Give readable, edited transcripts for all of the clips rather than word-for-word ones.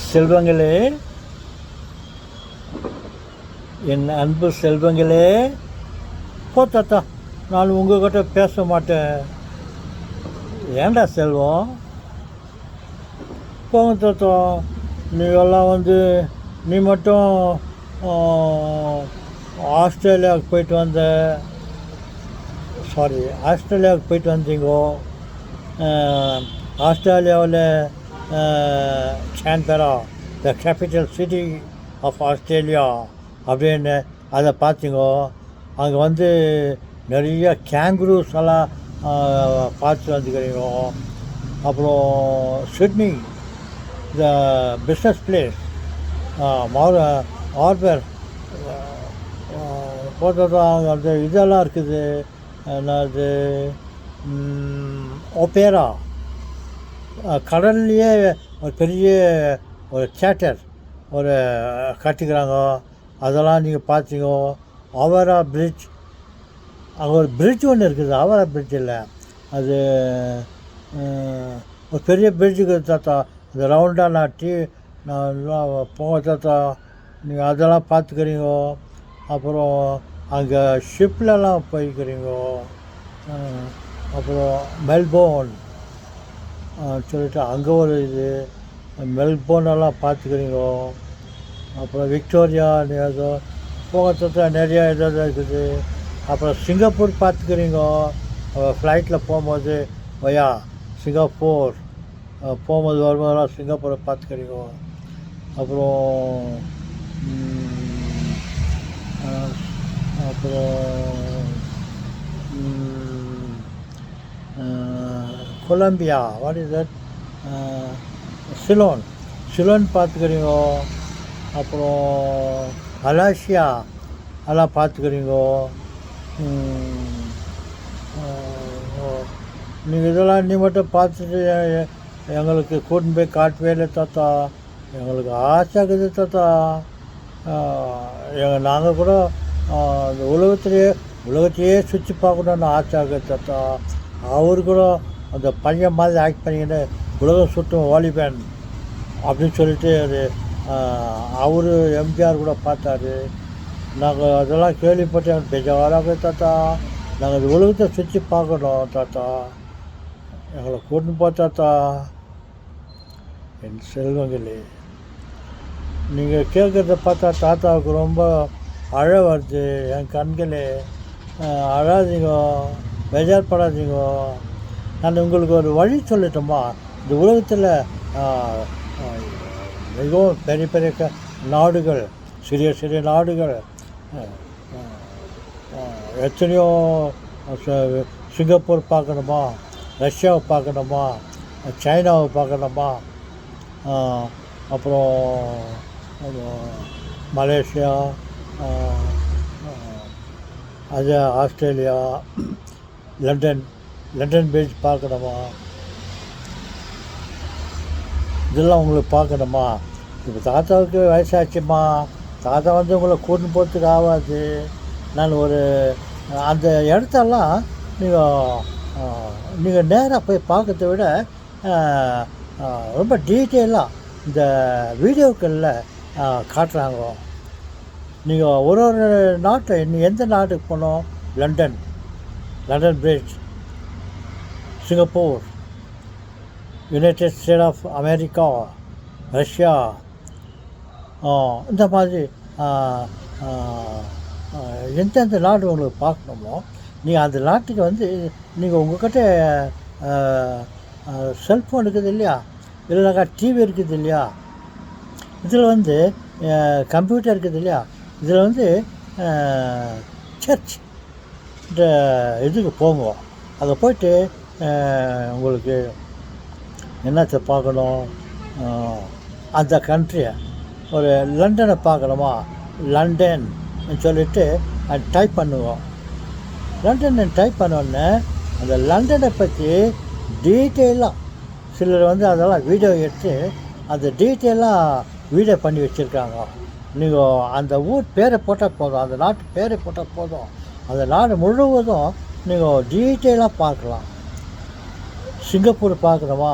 செல்வங்களே, என் அன்பு செல்வங்களே, போ தாத்தா, நான் உங்ககிட்ட பேச மாட்டேன். ஏண்டா செல்வம்? போங்க தாத்தா, நீங்கள்லாம் நீ மட்டும் ஆஸ்திரேலியாவுக்கு போயிட்டு வந்தீங்கோ. ஆஸ்திரேலியாவில் Canberra, the capital city of Australia அப்படின்னு அதை பார்த்தீங்கோ. அங்கே நிறைய கேங்குரூஸ் எல்லாம் பார்த்து வந்துக்கிறீங்க. அப்புறம் Sydney, the business place, harbour போட்டோதான். அந்த இதெல்லாம் இருக்குது. என்னது, ஒப்பேரா, கடல்லையே ஒரு பெரிய ஒரு தியேட்டர் கட்டிக்கிறாங்க. அதெல்லாம் நீங்கள் பார்த்தீங்க. அவரா பிரிட்ஜ், அங்கே ஒரு பிரிட்ஜ் ஒன்று இருக்குது. அவரா பிரிட்ஜ் இல்லை, அது ஒரு பெரிய பிரிட்ஜுக்கு தாத்தா. அந்த ரவுண்டாக நான் போங்க தாத்தா, நீங்கள் அதெல்லாம் பார்த்துக்கிறீங்க. அப்புறம் அங்கே ஷிப்லலாம் போய்க்கிறீங்க. அப்புறம் மெல்போர்ன் சொல்லிட்டு அங்கே ஒரு இது, மெல்போர்னெல்லாம் பார்த்துக்கிறீங்க. அப்புறம் விக்டோரியா ஏதோ போகிறத நிறையா ஏதாவது இருக்குது. அப்புறம் சிங்கப்பூர் பார்த்துக்கிறீங்க. ஃப்ளைட்டில் போகும்போது வயா சிங்கப்பூர், போகும்போது வரும்போதெல்லாம் சிங்கப்பூரை பார்த்துக்கிறீங்க. அப்புறம் Colombia, what is that, Ceylon பார்த்துக்கிறீங்க. அப்புறம் மலேசியா எல்லாம் பார்த்துக்கிறீங்க. நீங்கள் இதெல்லாம் நீ மட்டும் பார்த்துட்டு எங்களுக்கு கூட்டின்னு போய் காட்டவே இல்லை தாத்தா. எங்களுக்கு ஆசை இருக்குது தாத்தா. நாங்கள் கூட அந்த உலகத்தையே சுற்றி பார்க்கணுன்னு ஆசை ஆகுது தாத்தா. அவரு கூட அந்த பையன் மாதிரி ஆக்ட் பண்ணிக்கிட்டு உலகம் சுற்றும் வாலிபன் அப்படின்னு சொல்லிட்டு அது அவர் எம்ஜிஆர் கூட பார்த்தாரு. நாங்கள் அதெல்லாம் கேள்விப்பட்டு எனக்கு பெஜாராக தாத்தா. நாங்கள் அந்த உலகத்தை சுற்றி பார்க்கணும் தாத்தா, எங்களை கூட்டின்னு போ தாத்தா. என் செல்வங்களே, நீங்கள் கேட்குறத பார்த்தா தாத்தாவுக்கு ரொம்ப அழ வருது. என் கண்களே, அழாதீங்க, பெஜார்படாதீங்க. நான் உங்களுக்கு ஒரு வழி சொல்லட்டுமா? இந்த உலகத்தில் மிகவும் பெரிய பெரிய நாடுகள், சிறிய நாடுகள் எத்தனையோ. சிங்கப்பூர் பார்க்கணுமா, ரஷ்யாவை பார்க்கணுமா, சைனாவை பார்க்கணுமா, அப்புறம் மலேசியா, அது ஆஸ்திரேலியா, லண்டன் பீச் பார்க்கணுமா, இதெல்லாம் உங்களுக்கு பார்க்கணுமா? இப்போ தாத்தாவுக்கு வயசாச்சும்மா. தாத்தா உங்களை கூட்டின்னு போகிறதுக்கு ஆகாது. நான் அந்த இடத்தெல்லாம் நீங்கள் நேராக போய் பார்க்கறத விட ரொம்ப டீட்டெயிலாக இந்த வீடியோக்களில் காட்டுறாங்க. நீங்கள் ஒரு நாட்டை, எந்த நாட்டுக்கு போனோம்? London bridge, Singapore, united state of America, Russia, இந்த மாதிரி எந்தெந்த நாடு உங்களுக்கு பார்க்கணுமோ நீங்கள் அந்த நாட்டுக்கு நீங்கள் உங்கள்கிட்ட செல்ஃபோன் இருக்குது இல்லையா, இல்லைனாக்கா டிவி இருக்குது இல்லையா, இதில் கம்ப்யூட்டர் இருக்குது இல்லையா, இதில் சர்ச் இந்த இதுக்கு போங்க. அங்கே போய்ட்டு உங்களுக்கு என்னத்தை பார்க்கணும், அந்த கண்ட்ரியை, ஒரு லண்டனை பார்க்கணுமா, லண்டன் சொல்லிவிட்டு அது டைப் பண்ணுவோம். லண்டன் டைப் பண்ணோடனே அந்த லண்டனை பற்றி டீட்டெயிலாக சிலர் அதெல்லாம் வீடியோ எடுத்து அந்த டீட்டெயிலாக வீடியோ பண்ணி வச்சுருக்காங்க. நீங்கள் அந்த ஊர் பேரை போட்டால் போதும், அந்த நாட்டு பேரை போட்டால் போதும், அந்த நாடு முழுவதும் நீங்கள் டீட்டெயிலாக பார்க்கலாம். சிங்கப்பூர் பார்க்கணுமா,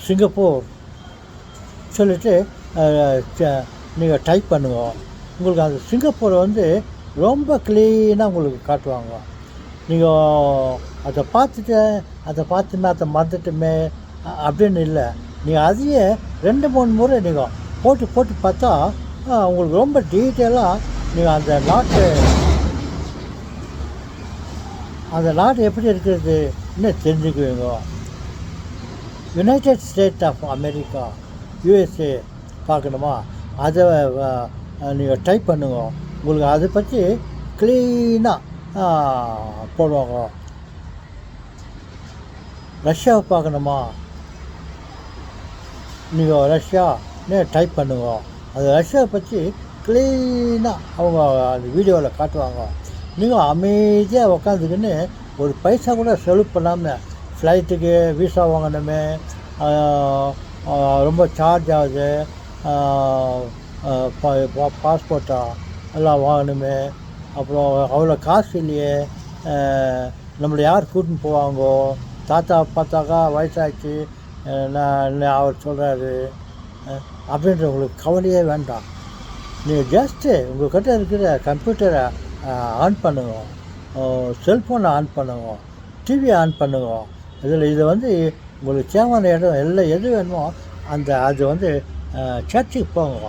சிங்கப்பூர் சொல்லிட்டு நீங்கள் டைப் பண்ணுங்க. உங்களுக்கு அந்த சிங்கப்பூரை வந்து ரொம்ப க்ளீனாக உங்களுக்கு காட்டுவாங்க. நீங்கள் அதை பார்த்துமே அதை மறந்துட்டுமே அப்படின்னு இல்லை. நீங்கள் அதையே 2-3 முறை நீங்கள் போட்டு பார்த்தா உங்களுக்கு ரொம்ப டீட்டெயிலாக நீங்கள் அந்த நாடு எப்படி இருக்கிறதுன்னு தெரிஞ்சுக்குவீங்க. United state of America, USA பார்க்கணுமா, அதை நீங்கள் டைப் பண்ணுங்க. உங்களுக்கு அதை பற்றி க்ளீனாக போடுவாங்க. ரஷ்யாவை பார்க்கணுமா, நீங்கள் ரஷ்யான்னு டைப் பண்ணுங்க. அது ரஷ்யாவை பற்றி க்ளீனாக அவங்க அந்த வீடியோவில் காட்டுவாங்க. நீங்கள் அமைதியாக உக்காந்துக்கின்னு ஒரு பைசா கூட செலவு பண்ணாமல், ஃப்ளைட்டுக்கு வீசா வாங்கணுமே, ரொம்ப சார்ஜ் ஆகுது, பாஸ்போர்ட்டா எல்லாம் வாங்கணுமே, அப்புறம் அவ்வளோ காசு இல்லையே, நம்மளை யார் கூட்டின்னு போவாங்கோ, தாத்தா பார்த்தாக்கா வயசாச்சு நான் அவர் சொல்கிறாரு அப்படின்ற உங்களுக்கு கவலையே வேண்டாம். நீங்கள் ஜஸ்ட்டு உங்கள்கிட்ட இருக்கிற கம்ப்யூட்டரை ஆன் பண்ணுங்க, செல்ஃபோனை ஆன் பண்ணுங்க, டிவியை ஆன் பண்ணுங்க. இதை வந்து உங்களுக்கு தேவையான இடம் எல்லாம் எது வேணுமோ அது வந்து சர்ச்சுக்கு போங்க.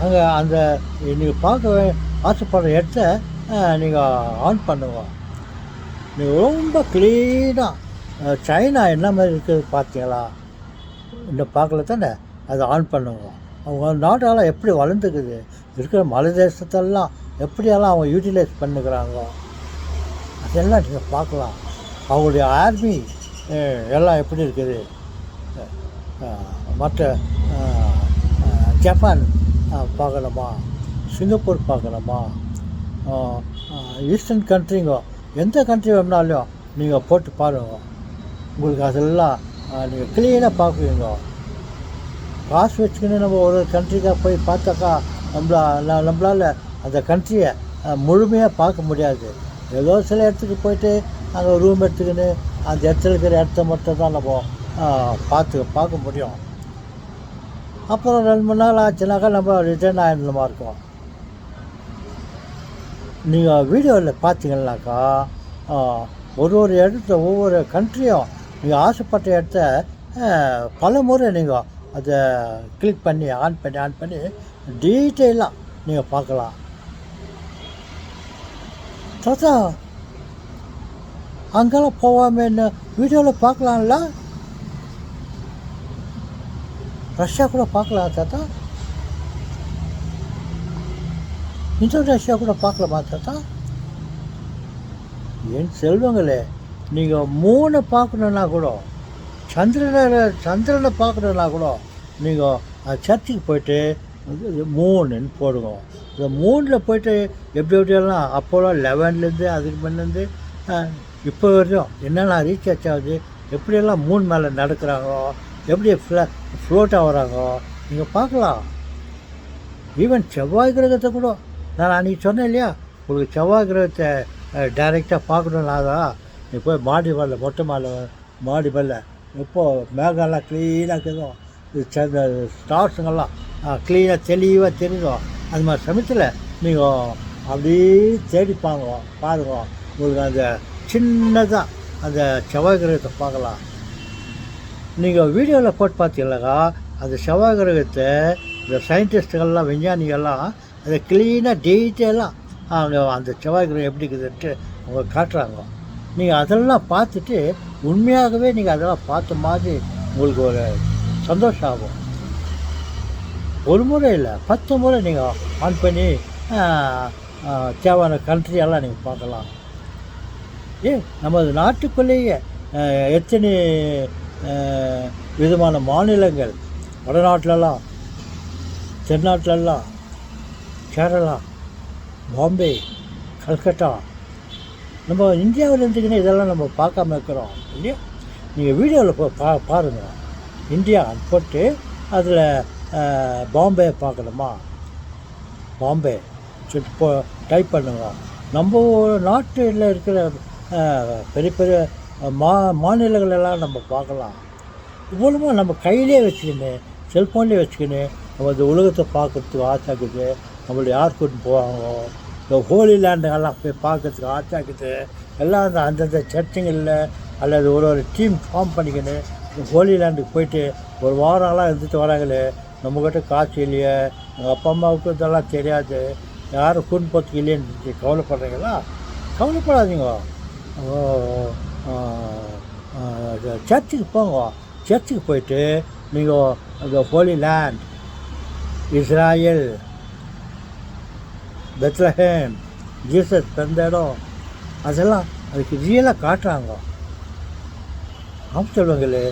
அங்கே அந்த நீங்கள் பார்க்க ஆசைப்படுற இடத்த நீங்கள் ஆன் பண்ணுங்க. நீங்கள் ரொம்ப க்ளீனாக சைனா என்ன மாதிரி இருக்குது பார்த்தீங்களா, இன்னும் பார்க்கல தானே, அதை ஆன் பண்ணுங்க. அவங்க நாட்டெல்லாம் எப்படி வளர்ந்துக்குது, இருக்கிற மலை தேசத்தெல்லாம் எப்படியெல்லாம் அவங்க யூட்டிலைஸ் பண்ணுக்கிறாங்க, அதெல்லாம் நீங்கள் பார்க்கலாம். அவங்களுடைய ஆர்மி எல்லாம் எப்படி இருக்குது. மற்ற ஜப்பான் பார்க்கணுமா, சிங்கப்பூர் பார்க்கணுமா, ஈஸ்டர்ன் கண்ட்ரிங்க, எந்த கண்ட்ரி வேணுனாலும் நீங்கள் போட்டு பாருங்க. உங்களுக்கு அதெல்லாம் நீங்கள் க்ளீனாக பார்க்குவீங்க. காசு வச்சுக்கின்னு நம்ம ஒரு கண்ட்ரிக்காக போய் பார்த்தாக்கா நம்மளால் அந்த கண்ட்ரியை முழுமையாக பார்க்க முடியாது. ஏதோ சில இடத்துக்கு போயிட்டு அங்கே ரூம் எடுத்துக்கின்னு அந்த இடத்துல இருக்கிற இடத்த மட்டும் தான் நம்ம பார்க்க முடியும். அப்புறம் 2-3 நாள் ஆச்சுனாக்கா நம்ம ரிட்டர்ன் ஆகிடணுமா இருக்கும். நீங்கள் வீடியோவில் பார்த்தீங்கன்னாக்கா ஒரு இடத்த ஒவ்வொரு கண்ட்ரியும் நீங்கள் ஆசைப்பட்ட இடத்த பல முறை நீங்கள் அதை கிளிக் பண்ணி ஆன் பண்ணி டீட்டெயிலாக நீங்கள் பார்க்கலாம். தாத்தா அங்கெல்லாம் போகாமன்னு வீடியோவில் பார்க்கலாம்ல, ரஷ்யா கூட பார்க்கலாம் தாத்தா, இந்தோனேஷியா கூட பார்க்கலாமா தாத்தா. என் செல்வங்களே, நீங்கள் மூணை பார்க்கணுன்னா கூட, சந்திரனை பார்க்கணுன்னா கூட நீங்கள் சர்ச்சுக்கு போயிட்டு மூணுன்னு போடுங்க. இந்த 3ல் போயிட்டு எப்படியெல்லாம் அப்போலாம் 11லேருந்து அதுக்கு முன்னேருந்து இப்போ வரையும் என்னென்ன ரீசார்ஜ் ஆகுது, எப்படியெல்லாம் 3 மேலே நடக்கிறாங்கோ, எப்படி ஃப்ளோட் ஆகுறாங்கோ நீங்கள் பார்க்கலாம். ஈவன் செவ்வாய் கிரகத்தை கூட நான் அன்றைக்கி சொன்னேன் இல்லையா, உங்களுக்கு செவ்வாய் கிரகத்தை டைரெக்டாக பார்க்கணுன்னாதா நீ போய் மொட்டை மாடி மேலே எப்போது மேகம்லாம் க்ளீனாக இருக்குதோ, ஸ்டார்ஸுங்கெல்லாம் க்ளீனாக தெளிவாக தெரியும். அது மாதிரி சமயத்தில் நீங்கள் அப்படியே தேடி பாருங்க, உங்களுக்கு அந்த சின்னதாக அந்த செவ்வாய் கிரகத்தை பார்க்கலாம். நீங்கள் வீடியோவில் போட்டு பார்த்தீங்கன்னாக்கா அந்த செவ்வாய் கிரகத்தை இந்த சயின்டிஸ்ட்டுகள்லாம் விஞ்ஞானிகள்லாம் அதை க்ளீனாக டீட்டெயிலாக அவங்க அந்த செவ்வாய் கிரகம் எப்படி இருக்குதுன்ட்டு அவங்க காட்டுறாங்க. நீங்கள் அதெல்லாம் பார்த்துட்டு உண்மையாகவே நீங்கள் அதெல்லாம் பார்த்த மாதிரி உங்களுக்கு ஒரு சந்தோஷம் ஆகும். ஒரு முறை இல்லை 10 முறை நீங்கள் ஆன் பண்ணி தேவையான கண்ட்ரியெல்லாம் நீங்கள் பார்க்கலாம். நமது நாட்டுக்குள்ளேயே எத்தனை விதமான மாநிலங்கள், வடநாட்டிலலாம், தென்னாட்டிலலாம், கேரளா, பாம்பே, கல்கட்டா, நம்ம இந்தியாவில் இருந்துக்கின்னு இதெல்லாம் நம்ம பார்க்காம இருக்கிறோம் இல்லையா. நீங்கள் வீடியோவில் பாருங்கள், இந்தியா போட்டு அதில் பாம்பே பார்க்கணுமா, பாம்பே சொல்லிட்டு டைப் பண்ணுங்க. நம்ம நாட்டில் இருக்கிற பெரிய பெரிய மாநிலங்களெல்லாம் நம்ம பார்க்கலாம். இவ்வளவு நம்ம கையிலே வச்சுக்கின்னு செல்ஃபோன்லேயே வச்சுக்கின்னு நம்ம இந்த உலகத்தை பார்க்குறதுக்கு ஆசைக்குது. நம்மளை யார் கூட்டு போவாங்க, இந்த ஹோலி லேண்டுங்கெல்லாம் போய் பார்க்குறதுக்கு ஆசைக்குது. எல்லாம் அந்த அந்தந்த சர்ச்சுங்களில் அல்லது ஒரு டீம் ஃபார்ம் பண்ணிக்கின்னு இந்த ஹோலி லேண்டுக்கு போயிட்டு ஒரு வாரம்லாம் இருந்துட்டு வராங்களே. நம்மக்கிட்ட காசு இல்லையே, எங்கள் அப்பா அம்மாவுக்கு இதெல்லாம் தெரியாது, யாரும் கூட்டு போகிறதுக்கு இல்லைன்னு கவலைப்படுறீங்களா? கவலைப்படாதீங்க. சர்ச்சுக்கு போங்க. சர்ச்சுக்கு போயிட்டு நீங்கள் அந்த holy land, Israel, Bethlehem, Jesus பிறந்த இடம், அதெல்லாம் அதுக்கு ரியலாக காட்டுறாங்க. ஆமாம் சொல்லுவாங்களே,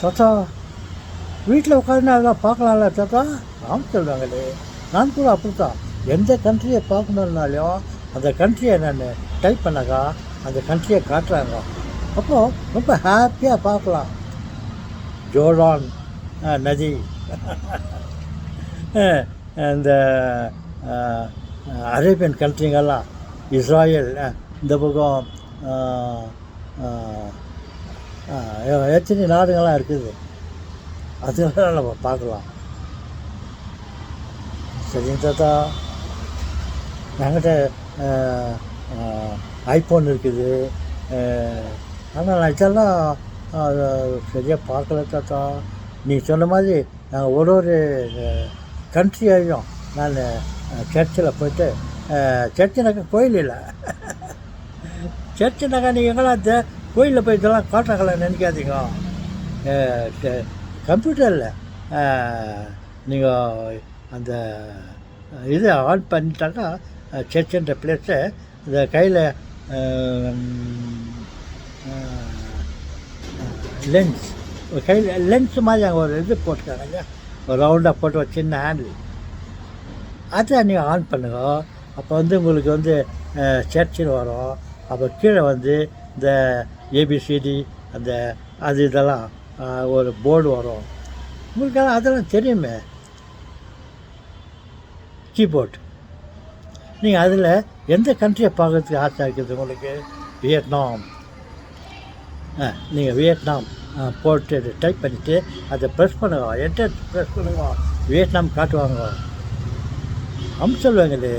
தாத்தா வீட்டில் உட்காந்து அதெல்லாம் பார்க்கலாம்ல தாத்தா. ஆமாம் சொல்லுவாங்களே, நான் கூட அப்படி தான். எந்த கண்ட்ரியை பார்க்கணுன்னாலையும் அந்த கண்ட்ரியை நான் டைப் பண்ணாக்கா அந்த கண்ட்ரியை காட்டுறாங்க. அப்போது ரொம்ப ஹாப்பியாக பார்க்கலாம். ஜோர்டான் நதி, இந்த அரேபியன் கண்ட்ரிங்கெல்லாம், இஸ்ராயல், இந்த பக்கம் எத்தனை நாடுகள்லாம் இருக்குது, அதெல்லாம் நம்ம பார்க்கலாம். சரிங்க தாத்தா, என்கிட்ட ஐஃபோன் இருக்குது, ஆனால் நான் இதெல்லாம் சரியாக பார்க்கல தாத்தா. நீ சொன்ன மாதிரி நாங்கள் ஒரு கண்ட்ரியையும் நான் சர்ச்சில் போய்ட்டு, சர்ச்சுனாக்கா கோயில் இல்லை, சர்ச்சுனாக்கா நீங்கள் எங்கெல்லாம் கோயிலில் போய் இதெல்லாம் காட்டுறாங்களா நினைக்காதீங்க. கம்ப்யூட்டரில் நீங்கள் அந்த இதை ஆன் பண்ணிட்டாக்கா சர்ச்சுன்ற பிளேஸை இந்த கையில் லென்ஸ், கையில் லென்ஸ் மாதிரி அங்கே ஒரு இது போட்டுருக்காங்க இல்லையா, ஒரு ரவுண்டாக போட்டு ஒரு சின்ன ஹேண்டில், அதை நீங்கள் ஆன் பண்ணுங்க. அப்போ வந்து உங்களுக்கு வந்து சர்ச்சில் வரும். அப்போ கீழே வந்து இந்த ஏபிசிடி அந்த அது இதெல்லாம் ஒரு போர்டு வரும். உங்களுக்கெல்லாம் அதெல்லாம் தெரியுமே, கீபோர்ட். நீங்கள் அதில் எந்த கண்ட்ரியை பார்க்கறதுக்கு ஆசை இருக்குது உங்களுக்கு? வியட்நாம். நீங்கள் வியட்நாம் போட்டு டைப் பண்ணிவிட்டு அதை ப்ரெஸ் பண்ணுங்க, என்டர் ப்ரெஸ் பண்ணுங்க, வியட்நாம் காட்டுவாங்க. சொல்லுவாங்களே,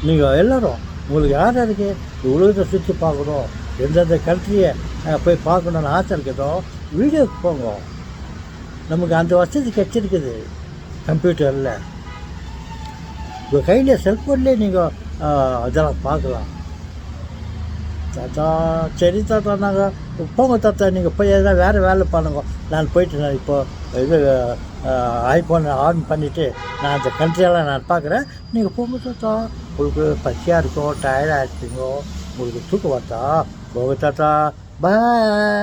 நீங்கள் எல்லோரும் உங்களுக்கு யார் யாருக்கு உலகத்தை சுற்றி பார்க்கணும், எந்தெந்த கண்ட்ரியை போய் பார்க்கணுன்னு ஆசை இருக்குதோ வீடியோக்கு போங்க. நமக்கு அந்த வசதி கிடச்சிருக்குது கம்ப்யூட்டரில். உங்கள் கையில் செல்ஃபோன்லேயே நீங்கள் அதெல்லாம் பார்க்கலாம். தாத்தா சரி தாத்தா, நாங்கள் போங்க தாத்தா, நீங்கள் போய் எதாவது வேறு வேலை பண்ணுங்க. நான் போயிட்டு நான் இப்போது இது ஐஃபோன் ஆன் பண்ணிவிட்டு நான் அந்த கண்ட்ரியெல்லாம் நான் பார்க்குறேன். நீங்கள் போங்க தாத்தா, உங்களுக்கு பசியாக இருக்கும், டயர்டாக இருப்பீங்க, உங்களுக்கு தூக்கம் பார்த்தா போங்க தாத்தா, பாய்.